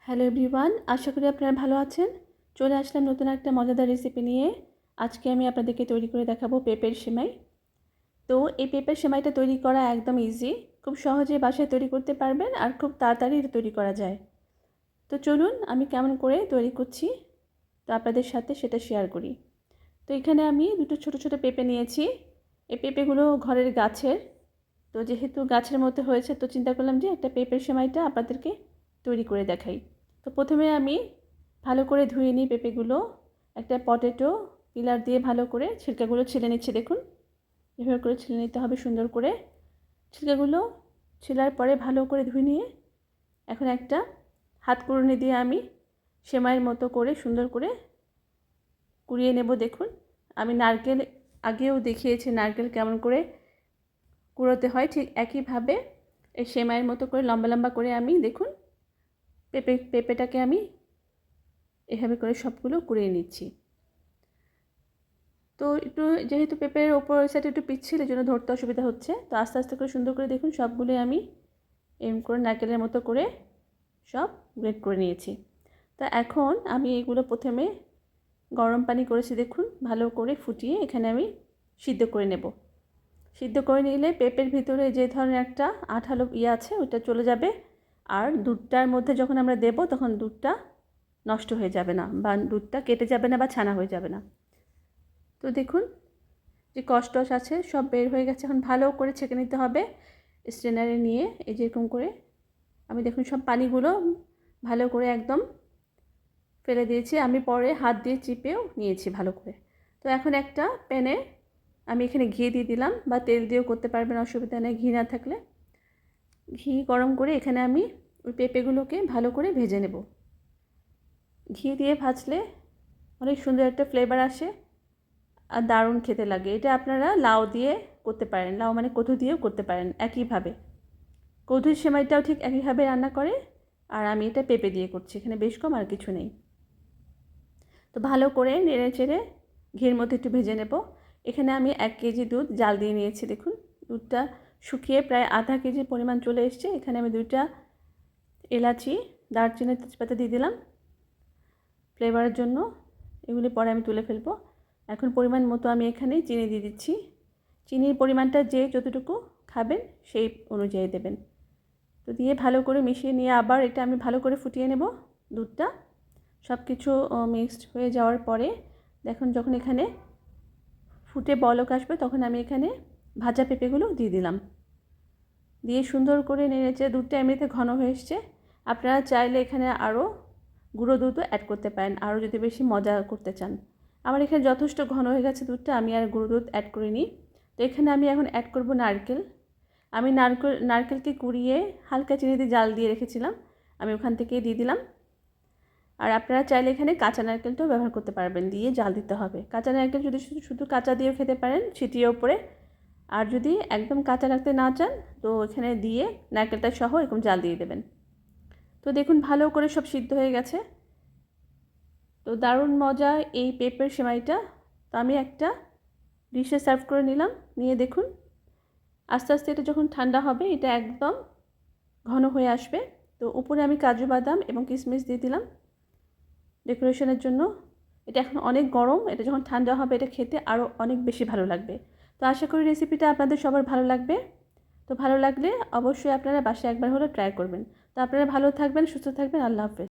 Hello everyone, আশা করি আপনারা ভালো আছেন। চলে আসলাম নতুন একটা মজাদার রেসিপি নিয়ে। আজকে আমি আপনাদেরকে তৈরি করে দেখাবো পেঁপের সেমাই। তো এই পেঁপের সেমাইটা তৈরি করা একদম ইজি, খুব সহজে বাসায় তৈরি করতে পারবেন আর খুব তাড়াতাড়ি তৈরি করা যায়। তো চলুন আমি কেমন করে তৈরি করছি তো আপনাদের সাথে সেটা শেয়ার করি। তো এখানে আমি দুটো ছোট ছোট পেঁপে নিয়েছি। এই পেঁপেগুলো ঘরের গাছের, তো যেহেতু গাছের মধ্যে হয়েছে তো চিন্তা করলাম যে একটা পেঁপের সেমাইটা আপনাদেরকে তৈরি করে দেখাই। তো প্রথমে আমি ভালো করে ধুয়ে নিই পেঁপেগুলো। একটা পটেটো পিলার দিয়ে ভালো করে ছিলকাগুলো ছিলে নিচ্ছি। দেখুন এভাবে করে ছিলে নিতে হবে সুন্দর করে। ছিলকাগুলো ছিলার পরে ভালো করে ধুয়ে নিয়ে এখন একটা হাত কুড়ুনি দিয়ে আমি সেমাইয়ের মতো করে সুন্দর করে কুড়িয়ে নেব। দেখুন আমি নারকেল আগেও দেখিয়েছি নারকেল কেমন করে কুড়োতে হয়, ঠিক একইভাবে এই সেমাইয়ের মতো করে লম্বা লম্বা করে আমি দেখুন পেঁপেটাকে আমি এভাবে করে সবগুলো কুড়িয়ে নিচ্ছি। তো একটু যেহেতু পেঁপের ওপর সাইডে একটু পিচ্ছিল, এই জন্য ধরতে অসুবিধা হচ্ছে। তো আস্তে আস্তে করে সুন্দর করে দেখুন সবগুলোই আমি এম করে নারকেলের মতো করে সব গ্রেড করে নিয়েছি। তো এখন আমি এগুলো প্রথমে গরম পানি করেছি দেখুন, ভালো করে ফুটিয়ে এখানে আমি সিদ্ধ করে নেব। সিদ্ধ করে নিলে পেঁপের ভিতরে যে ধরনের একটা আঠালো আছে ওটা চলে যাবে, আর দুধটার মধ্যে যখন আমরা দেব তখন দুধটা নষ্ট হয়ে যাবে না বা দুধটা কেটে যাবে না বা ছানা হয়ে যাবে না। তো দেখুন যে কষটস আছে সব বের হয়ে গেছে। এখন ভালো করে ছেঁকে নিতে হবে স্ট্রেনারে নিয়ে। এই যেরকম করে আমি দেখুন সব পানিগুলো ভালো করে একদম ফেলে দিয়েছি। আমি পরে হাত দিয়ে চিপেও নিয়েছি ভালো করে। তো এখন একটা প্যানে আমি এখানে ঘি দিয়ে দিলাম, বা তেল দিয়েও করতে পারবেন, অসুবিধা নেই। ঘি না থাকলে ঘি গরম করে এখানে আমি ওই পেঁপেগুলোকে ভালো করে ভেজে নেব। ঘি দিয়ে ভাজলে অনেক সুন্দর একটা ফ্লেভার আসে আর দারুণ খেতে লাগে। এটা আপনারা লাউ দিয়ে করতে পারেন, লাউ মানে কদু দিয়েও করতে পারেন একইভাবে। কদুর সেমাইটাও ঠিক একইভাবে রান্না করে, আর আমি এটা পেঁপে দিয়ে করছি, এখানে বেশ কম আর কিছু নেই। তো ভালো করে নেড়ে চেড়ে ঘির মধ্যে একটু ভেজে নেব। এখানে আমি 1 কেজি দুধ জাল দিয়ে নিয়েছি। দেখুন দুধটা শুকিয়ে প্রায় আধা কেজি পরিমাণ চলে এসছে। এখানে আমি 2টা এলাচি, দারচিনি, তেজপাতা দিয়ে দিলাম ফ্লেভারের জন্য। এগুলি পরে আমি তুলে ফেলবো। এখন পরিমাণ মতো আমি এখানে চিনি দিয়ে দিচ্ছি। চিনির পরিমাণটা যে যতটুকু খাবেন সেই অনুযায়ী দেবেন। তো দিয়ে ভালো করে মিশিয়ে নিয়ে আবার এটা আমি ভালো করে ফুটিয়ে নেব। দুধটা সব কিছু মিক্সড হয়ে যাওয়ার পরে দেখুন যখন এখানে ফুটে বলক আসবে তখন আমি এখানে ভাজা পেঁপেগুলো দিয়ে দিলাম। দিয়ে সুন্দর করে নেড়েচে দুধটা এমনিতে ঘন হয়ে এসছে। আপনারা চাইলে এখানে আরও গুঁড়ো দুধও অ্যাড করতে পারেন, আরও যদি বেশি মজা করতে চান। আমার এখানে যথেষ্ট ঘন হয়ে গেছে দুধটা, আমি আর গুঁড়ো দুধ অ্যাড করিনি। তো এখানে আমি এখন অ্যাড করব নারকেল। আমি নারকেলকে কুড়িয়ে হালকা চিনি দিয়ে জাল দিয়ে রেখেছিলাম, আমি ওখান থেকেই দিয়ে দিলাম। আর আপনারা চাইলে এখানে কাঁচা নারকেলটাও ব্যবহার করতে পারবেন, দিয়ে জাল দিতে হবে। কাঁচা নারকেল যদি শুধু কাঁচা দিয়েও খেতে পারেন ছিটিয়ে ওপরে, আর যদি একদম কাঁচা রাখতে না চান তো এখানে দিয়ে নারকেলটা সহ এরকম জাল দিয়ে দেবেন। তো দেখুন ভালো করে সব সিদ্ধ হয়ে গেছে। তো দারুণ মজা এই পেঁপের সেমাইটা। তো আমি একটা ডিশে সার্ভ করে নিলাম। নিয়ে দেখুন আস্তে আস্তে এটা যখন ঠান্ডা হবে এটা একদম ঘন হয়ে আসবে। তো উপরে আমি কাজু বাদাম এবং কিশমিশ দিয়ে দিলাম ডেকোরেশনের জন্য। এটা এখন অনেক গরম, এটা যখন ঠান্ডা হবে এটা খেতে আরও অনেক বেশি ভালো লাগবে। তো আশা করি রেসিপিটা আপনাদের সবার ভালো লাগবে। তো ভালো লাগলে অবশ্যই আপনারা বাসায় একবার হলেও ট্রাই করবেন। তো আপনারা ভালো থাকবেন, সুস্থ থাকবেন। আল্লাহ হাফেজ।